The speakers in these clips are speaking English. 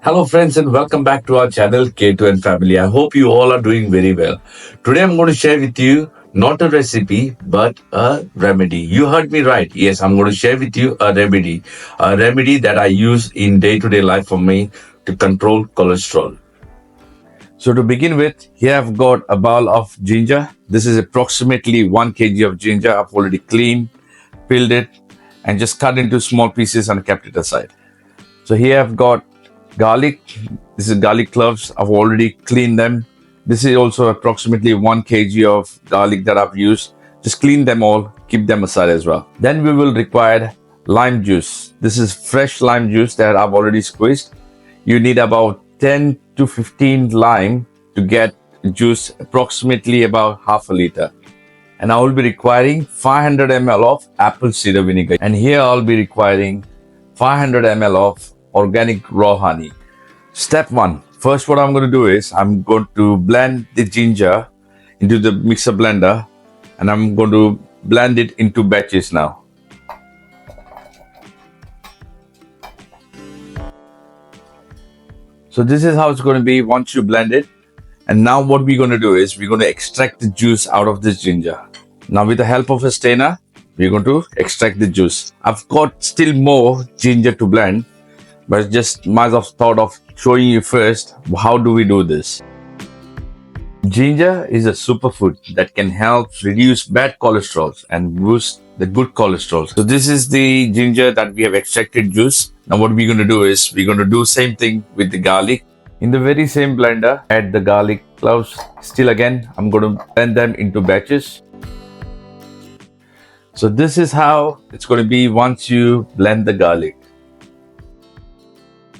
Hello, friends, and welcome back to our channel K2 and Family. I hope you all are doing very well. Today, I'm going to share with you not a recipe but a remedy. You heard me right. Yes, I'm going to share with you a remedy that I use in day to day life for me to control cholesterol. So, to begin with, here I've got a bowl of ginger. This is approximately 1 kg of ginger. I've already cleaned, peeled it, and just cut into small pieces and kept it aside. So here I've got garlic. This is garlic cloves. I've already cleaned them. This is also approximately 1 kg of garlic that I've used. Just clean them all, keep them aside as well. Then we will require lime juice. This is fresh lime juice that I've already squeezed. You need about 10 to 15 lime to get juice approximately about half a liter. And I will be requiring 500 ml of apple cider vinegar. And here I'll be requiring 500 ml of organic raw honey. Step 1. First, what I'm going to do is I'm going to blend the ginger into the mixer blender and I'm going to blend it into batches now. So this is how it's going to be once you blend it. And now what we're going to do is we're going to extract the juice out of this ginger. Now with the help of a strainer, we're going to extract the juice. I've got still more ginger to blend, but just myself thought of showing you first how do we do this. Ginger is a superfood that can help reduce bad cholesterol and boost the good cholesterol. So this is the ginger that we have extracted juice. Now what we're going to do is we're going to do same thing with the garlic. In the very same blender, add the garlic cloves. Still again, I'm going to blend them into batches. So this is how it's going to be once you blend the garlic.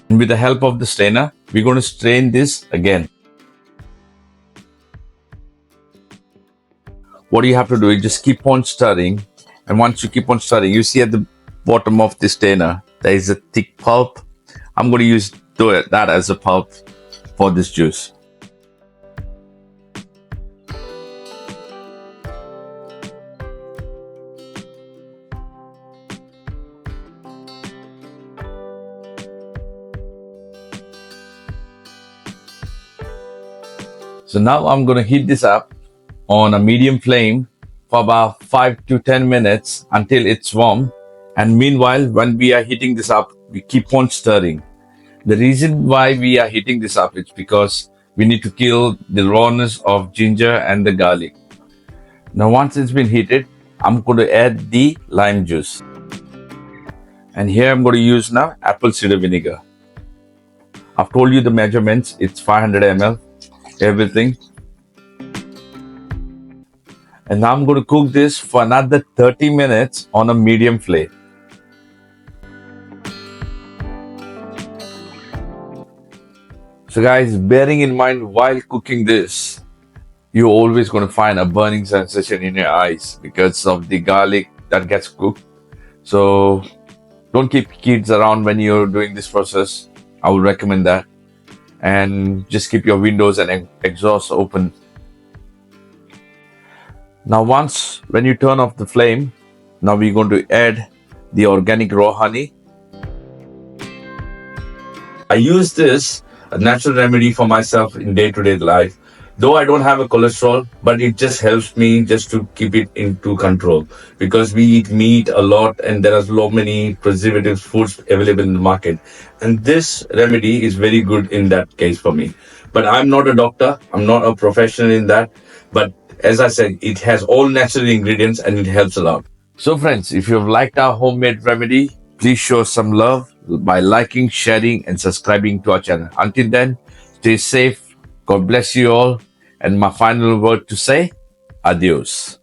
And with the help of the strainer, we're going to strain this again. What you have to do is just keep on stirring. And once you keep on stirring, you see at the bottom of the strainer, there is a thick pulp. I'm going to use that as a pulp for this juice. So now I'm going to heat this up on a medium flame for about 5 to 10 minutes until it's warm. And meanwhile, when we are heating this up, we keep on stirring. The reason why we are heating this up is because we need to kill the rawness of ginger and the garlic. Now once it's been heated, I'm going to add the lime juice. And here I'm going to use now apple cider vinegar. I've told you the measurements. It's 500 ml. Everything. And now I'm going to cook this for another 30 minutes on a medium flame. So guys, bearing in mind while cooking this, you're always going to find a burning sensation in your eyes because of the garlic that gets cooked. So don't keep kids around when you're doing this process. I would recommend that. And just keep your windows and exhaust open. Now when you turn off the flame, now we're going to add the organic raw honey. I use this a natural remedy for myself in day-to-day life. Though I don't have a cholesterol, but it just helps me just to keep it into control because we eat meat a lot and there are so many preservative foods available in the market. And this remedy is very good in that case for me. But I'm not a doctor. I'm not a professional in that. But as I said, it has all natural ingredients and it helps a lot. So friends, if you've liked our homemade remedy, please show some love by liking, sharing and subscribing to our channel. Until then, stay safe. God bless you all. And my final word to say, adios.